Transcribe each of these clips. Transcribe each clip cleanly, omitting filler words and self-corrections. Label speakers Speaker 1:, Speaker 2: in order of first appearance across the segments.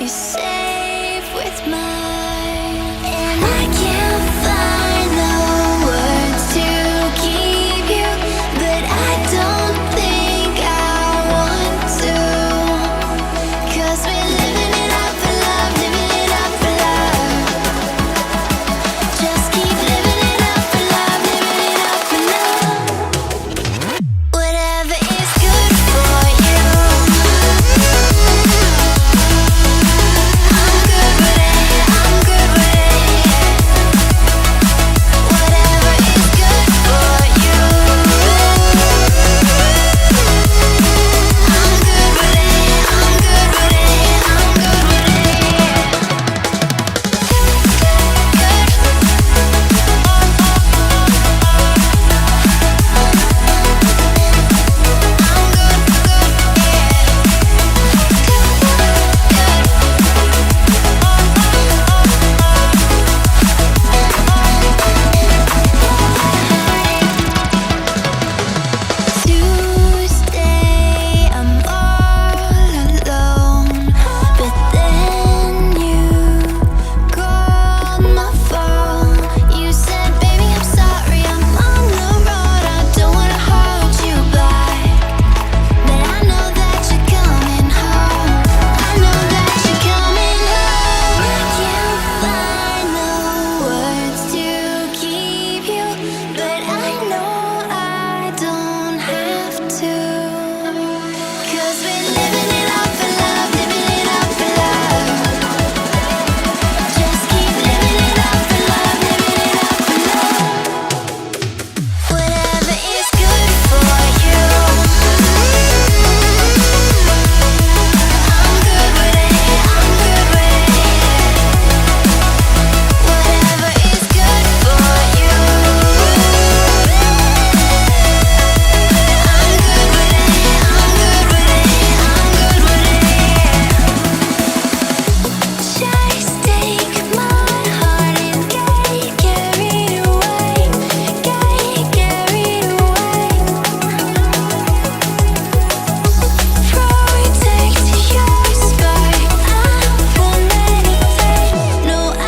Speaker 1: You're safe with mine, and I can't find the words to keep you, but I don't think I want to. 'Cause we're living it up for love, living it up for love. Just keep living it up for love, living it up for love. Whatever is good for you, I'm good with it, I'm good with it. Whatever is good for you, I'm good with it, I'm good with it, I'm good with it. Tuesday, I'm all alone, but then you called my phone. You said, "Baby, I'm sorry, I'm on the road. I don't wanna hold you back, but I know that you're coming home. I know that you're coming home." I can't find the words to keep you, but I know I don't have to. 'Cause we're living it up for love, living it up for love. Just keep living it up for love, living it up for love. Whatever is good for you, I'm good with it, I'm good with it. Whatever is good for you, I'm good with it, I'm good with it, I'm good with it. Just take my heart and get carried away, get carried away. Protect your spark, I won't let it fade. No, I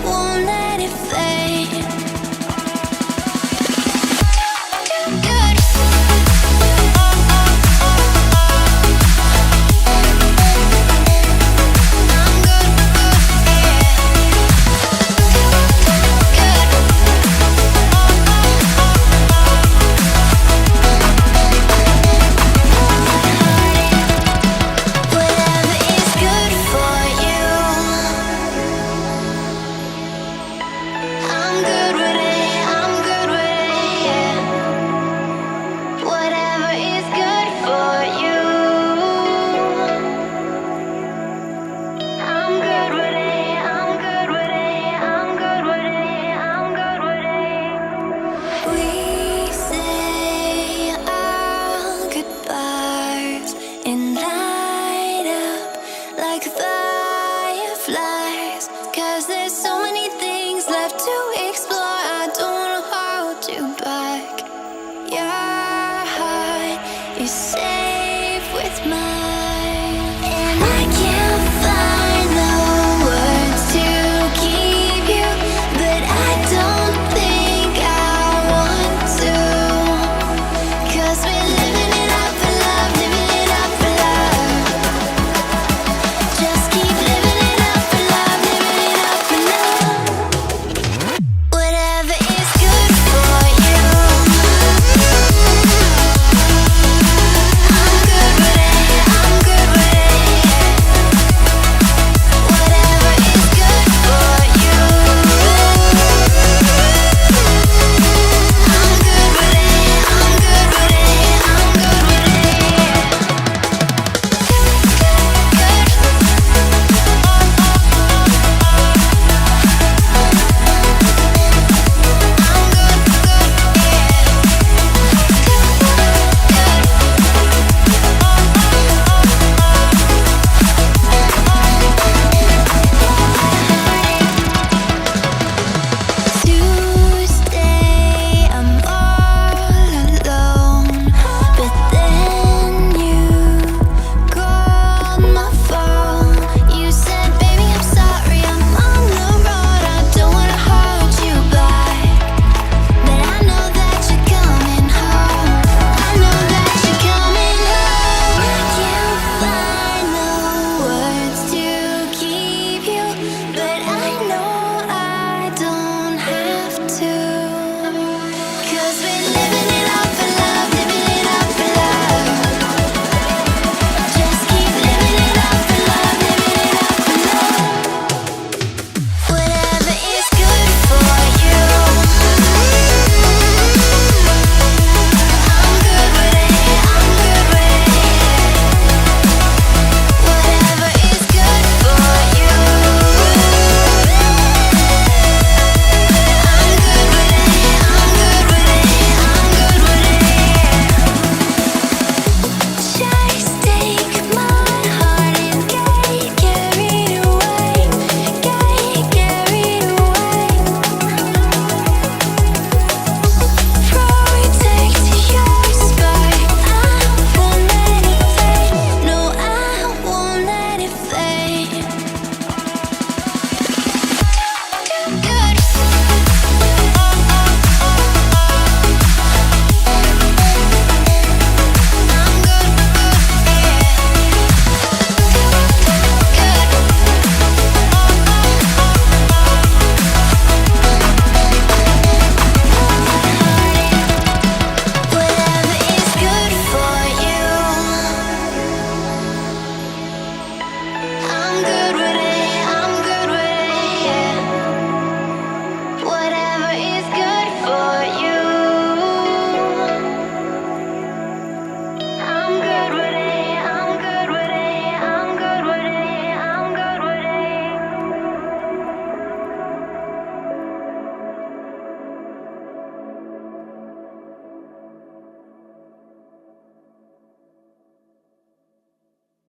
Speaker 1: won't let it fade. Good. I'm good, Whatever is good for you, I'm good with it, I'm good with it, yeah. Whatever is good for you, I'm good with it, I'm good with it, I'm good with it, I'm good with it. We say our goodbyes and light up like fireflies, 'cause there's so many things